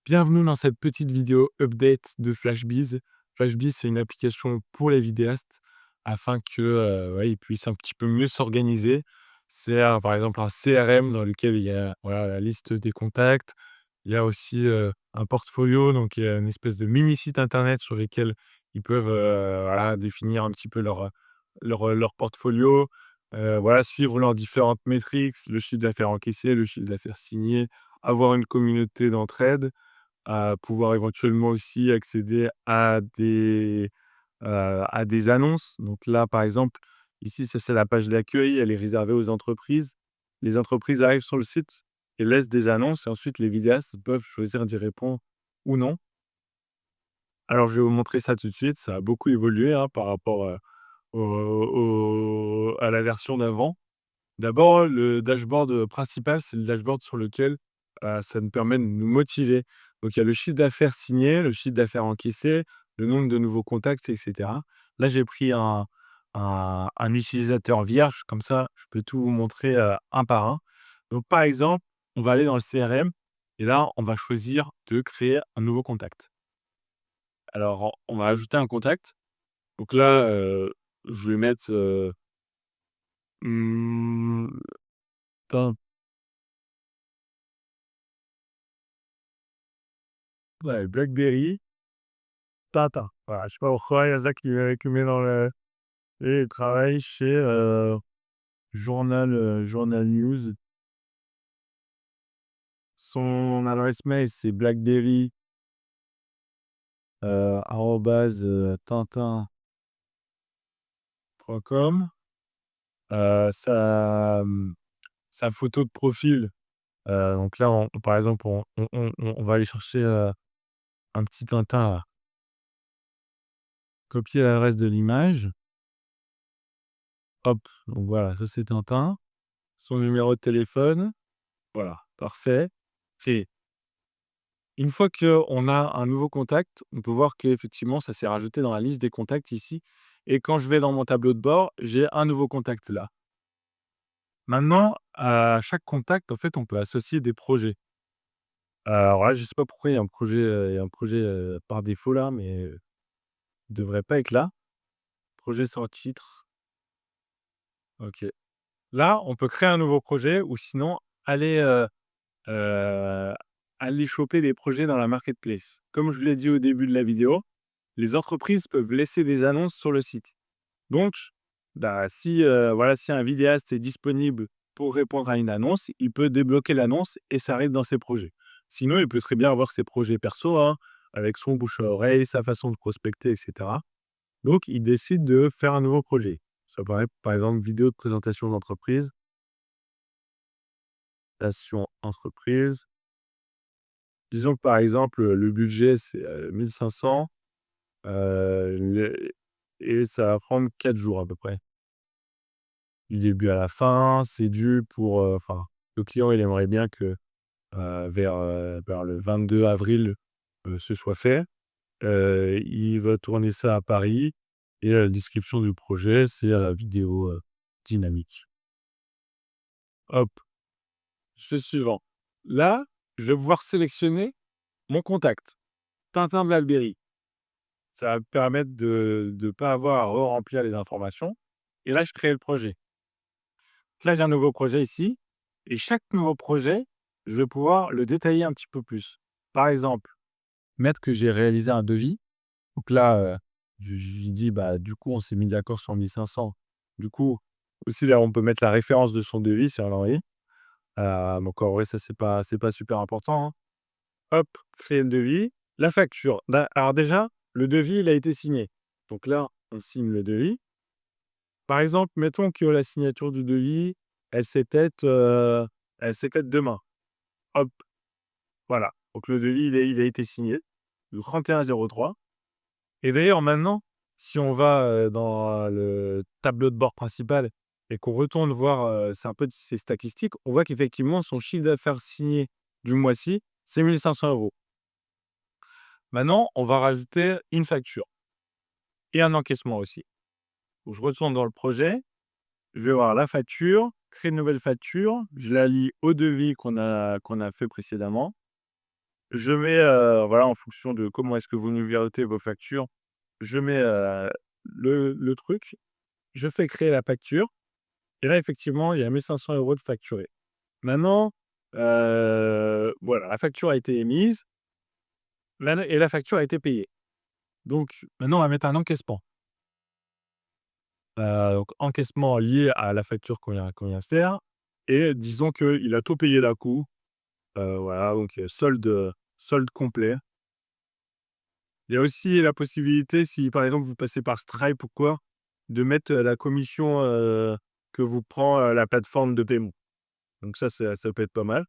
Bienvenue dans cette petite vidéo update de FlashBiz. FlashBiz, c'est une application pour les vidéastes afin que, ouais, ils puissent un petit peu mieux s'organiser. C'est par exemple un CRM dans lequel il y a, voilà, la liste des contacts. Il y a aussi, un portfolio, donc il y a une espèce de mini site internet sur lesquels ils peuvent, voilà, définir un petit peu leur portfolio, voilà, suivre leurs différentes métriques, le chiffre d'affaires encaissé, le chiffre d'affaires signé, avoir une communauté d'entraide, à pouvoir éventuellement aussi accéder à des annonces. Donc là, par exemple, ici, ça, c'est la page d'accueil, elle est réservée aux entreprises. Les entreprises arrivent sur le site et laissent des annonces et ensuite les vidéastes peuvent choisir d'y répondre ou non. Alors je vais vous montrer ça tout de suite, ça a beaucoup évolué, hein, par rapport, à la version d'avant. D'abord, le dashboard, principal, c'est le dashboard sur lequel, ça nous permet de nous motiver. Donc il y a le chiffre d'affaires signé, le chiffre d'affaires encaissé, le nombre de nouveaux contacts et cetera. Là, j'ai pris un utilisateur vierge, comme ça, je peux tout vous montrer, un par un. Donc par exemple, on va aller dans le CRM et là, on va choisir de créer un nouveau contact. Alors on va ajouter un contact. Donc là, je vais mettre, mmh, tin ouais, BlackBerry. Tintin. Voilà, je sais pas pourquoi, il y a ça qui met dans le et il travaille chez, Journal News. Son adresse mail, c'est blackberry, arobase, tintin.com. Sa photo de profil, donc là, par exemple, on va aller chercher, un petit Tintin là. Copier l'adresse de l'image. Hop, donc voilà, ça c'est Tintin. Son numéro de téléphone, voilà, parfait. Fait. Une fois qu'on a un nouveau contact, on peut voir qu'effectivement, ça s'est rajouté dans la liste des contacts ici et quand je vais dans mon tableau de bord, j'ai un nouveau contact là. Maintenant, à chaque contact, en fait, on peut associer des projets. Alors là, je ne sais pas pourquoi il y a un projet, par défaut là, mais, il devrait pas être là. Projet sans titre, OK. Là, on peut créer un nouveau projet ou sinon aller, heu, aller choper des projets dans la marketplace. Comme je l'ai dit au début de la vidéo, les entreprises peuvent laisser des annonces sur le site. Donc, bah, si, voilà, si un vidéaste est disponible pour répondre à une annonce, il peut débloquer l'annonce et ça arrive dans ses projets. Sinon, il peut très bien avoir ses projets perso, hein, avec son bouche à oreille, sa façon de prospecter et cetera. Donc il décide de faire un nouveau projet. Ça paraît, par exemple, vidéo de présentation d'entreprise, présentation entreprise. Disons que, par exemple, le budget, c'est, 1 500, le et ça va prendre 4 jours à peu près. Du début à la fin, c'est dû pour, enfin, le client, il aimerait bien que, vers le 22 avril, ce soit fait. Il va tourner ça à Paris et la description du projet, c'est, vidéo, dynamique. Hop, je fais suivant. Là, je vais pouvoir sélectionner mon contact, Tintin Blackberry. Ça va me permettre de ne pas avoir à re-remplir les informations et là, je crée le projet. Là, j'ai un nouveau projet ici et chaque nouveau projet, je vais pouvoir le détailler un petit peu plus. Par exemple, mettre que j'ai réalisé un devis. Donc là, je lui dis: «Bah, du coup, on s'est mis d'accord sur 1 500». Du coup, aussi là, on peut mettre la référence de son devis si on l'a envoyé. Donc en vrai, ça, c'est pas super important, hein. Hop, créer le devis. La facture. Alors déjà, le devis, il a été signé. Donc là, on signe le devis. Par exemple, mettons que la signature du devis, elle s'est faite, demain. Hop, voilà. Donc le devis, il a été signé le 31/03 et d'ailleurs maintenant, si on va, dans le tableau de bord principal et qu'on retourne voir, c'est un peu ses statistiques, on voit qu'effectivement son chiffre d'affaires signé du mois-ci, c'est 1 500 €. Maintenant, on va rajouter une facture et un encaissement aussi. Donc je retourne dans le projet. Je vais voir la facture, créer une nouvelle facture, je la lie au devis qu'on a fait précédemment. Je mets, voilà, en fonction de comment est-ce que vous nous virotez vos factures, je mets, le truc, je fais créer la facture et là, effectivement, il y a 1 500 € de facturés. Maintenant, voilà, la facture a été émise, la facture a été payée. Donc maintenant, on va mettre un encaissement. Donc encaissement lié à la facture qu'on vient de faire et disons qu'il a tout payé d'un coup, voilà, donc solde complet. Il y a aussi la possibilité, si par exemple vous passez par Stripe ou quoi, de mettre, la commission, que vous prend, la plateforme de paiement. Donc ça peut être pas mal.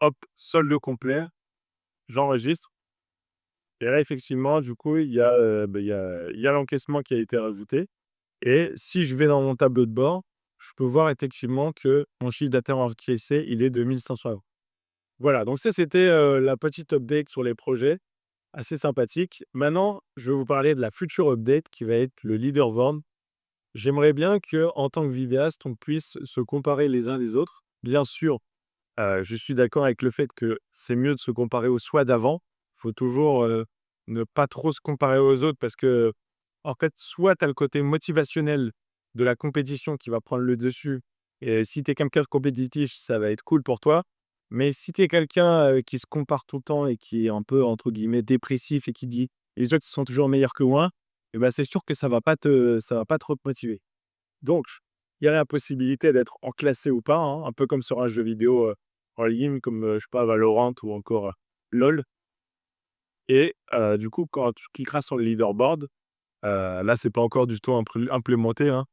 Hop, solde complet, j'enregistre et là effectivement du coup il y a, il y a l'encaissement qui a été rajouté et si je vais dans mon tableau de bord, je peux voir effectivement que mon chiffre d'affaires encaissé, il est de 1 500 €. Voilà, donc ça c'était, la petite update sur les projets. Assez sympathique. Maintenant, je vais vous parler de la future update qui va être le leaderboard. J'aimerais bien que, en tant que vidéaste, on puisse se comparer les uns les autres. Bien sûr, je suis d'accord avec le fait que c'est mieux de se comparer au soi d'avant. Il faut toujours, ne pas trop se comparer aux autres parce que, en fait, soit tu as le côté motivationnel de la compétition qui va prendre le dessus et si tu es quelqu'un de compétitif, ça va être cool pour toi. Mais si tu es quelqu'un, qui se compare tout le temps et qui est un peu, entre guillemets, «dépressif» et qui dit: «Les autres sont toujours meilleurs que moi», et ben c'est sûr que ça va pas trop te motiver. Donc, il y a la possibilité d'être en classé ou pas, hein, un peu comme sur un jeu vidéo, en ligne comme, je sais pas, Valorant ou encore, LOL et du coup, quand tu cliqueras sur le leaderboard, là, c'est pas encore du tout implémenté, hein.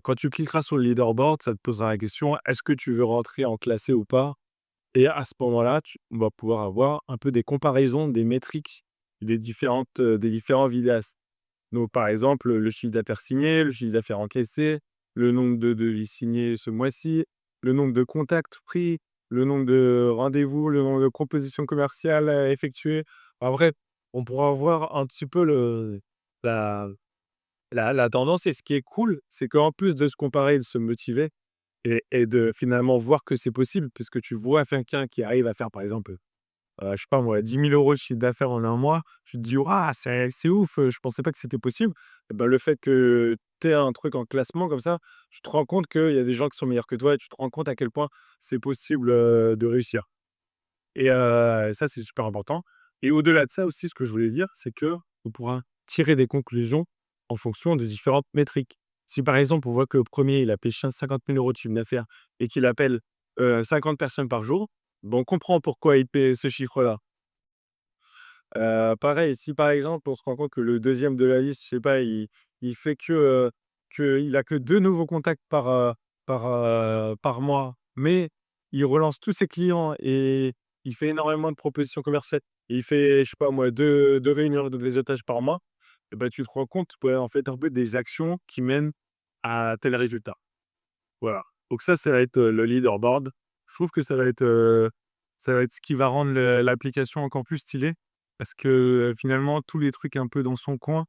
Quand tu cliqueras sur le leaderboard, ça te posera la question: «Est-ce que tu veux rentrer en classé ou pas?» Et à ce moment-là, on va pouvoir avoir un peu des comparaisons des métriques des différents vidéastes. Donc, par exemple, le chiffre d'affaires signé, le chiffre d'affaires encaissé, le nombre de devis signés ce mois-ci, le nombre de contacts pris, le nombre de rendez-vous, le nombre de propositions commerciales, effectuées. En vrai, on pourra voir un petit peu la la tendance et ce qui est cool, c'est qu'en plus de se comparer et de se motiver et de finalement voir que c'est possible puisque tu vois quelqu'un qui arrive à faire, par exemple, je sais pas moi, 10 000 € de chiffre d'affaires en un mois, tu te dis: «Waouh, c'est ouf, je pensais pas que c'était possible». Et bah, le fait que tu aies un truc en classement comme ça, tu te rends compte qu'il y a des gens qui sont meilleurs que toi et tu te rends compte à quel point c'est possible, de réussir et ça, c'est super important et au-delà de ça aussi, ce que je voulais dire, c'est qu'on pourra tirer des conclusions en fonction des différentes métriques. Si par exemple, on voit que le premier il a pêché 50 000 € de chiffre d'affaires et qu'il appelle, 50 personnes par jour, ben, on comprend pourquoi il paie ce chiffre-là. Pareil, si par exemple, on se rend compte que le deuxième de la liste, je sais pas, il fait qu'il a que 2 nouveaux contacts par mois, mais il relance tous ses clients et il fait énormément de propositions commerciales et il fait, je sais pas moi, deux réunions de réseautage par mois et ben tu te rends compte, ouais, en fait, un peu des actions qui mènent à tel résultat. Voilà. Donc ça va être, le leaderboard. Je trouve que ça va être ce qui va rendre l'application encore plus stylée parce que, finalement, tous les trucs un peu dans son coin,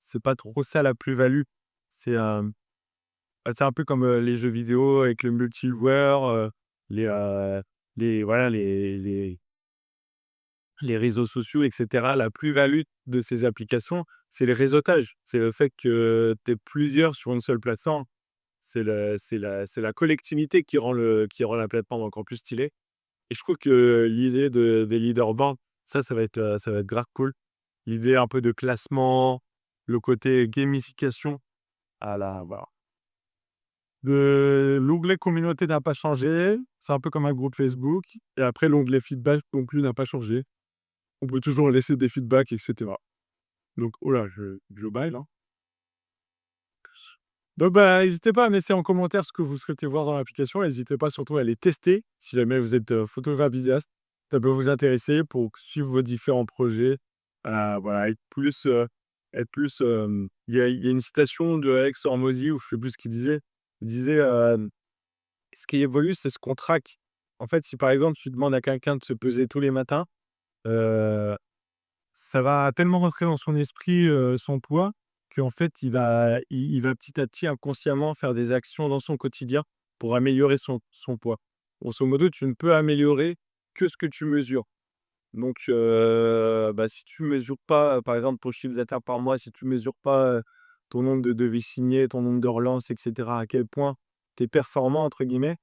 c'est pas trop ça la plus-value. C'est, c'est un peu comme, les jeux vidéo avec le multijoueur, les, voilà, les réseaux sociaux et cetera. La plus-value de ces applications, c'est le réseautage. C'est le fait que tu es plusieurs sur une seule plateforme. C'est la collectivité qui rend la plateforme encore plus stylée et je trouve que l'idée des leaderboards, ça va être grave cool. L'idée un peu de classement, le côté gamification voilà. L'onglet communauté n'a pas changé, c'est un peu comme un groupe Facebook et après l'onglet feedback non plus n'a pas changé. On peut toujours laisser des feedbacks et cetera. Donc oh là, je baille là. Donc bah, n'hésitez pas à me laisser en commentaire ce que vous souhaitez voir dans l'application. N'hésitez pas surtout à les tester si jamais vous êtes, photographe vidéaste. Ça peut vous intéresser pour suivre vos différents projets. Voilà, il y a une citation de Alex Hormozy ou je sais plus ce qu'il disait. Il disait, «Ce qui évolue, c'est ce qu'on traque». En fait, si par exemple, tu demandes à quelqu'un de se peser tous les matins, heu ça va tellement rentrer dans son esprit, son poids, qu'en fait, il va petit à petit, inconsciemment, faire des actions dans son quotidien pour améliorer son poids. Grosso modo, tu ne peux améliorer que ce que tu mesures. Donc, bah, si tu mesures pas, par exemple, ton chiffre d'affaires par mois, si tu mesures pas, ton nombre de devis signés, ton nombre de relances et cetera, à quel point tu es «performant» entre guillemets,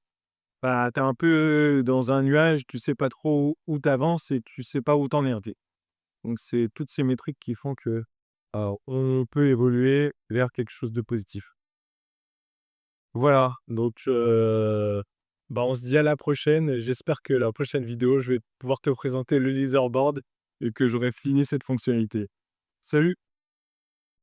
bah, tu es un peu dans un nuage, tu sais pas trop où tu avances et tu sais pas où t'en es en fait. Donc c'est toutes ces métriques qui font que, on peut évoluer vers quelque chose de positif. Voilà, donc bah, on se dit à la prochaine. J'espère que la prochaine vidéo, je vais pouvoir te présenter le leaderboard et que j'aurai fini cette fonctionnalité. Salut!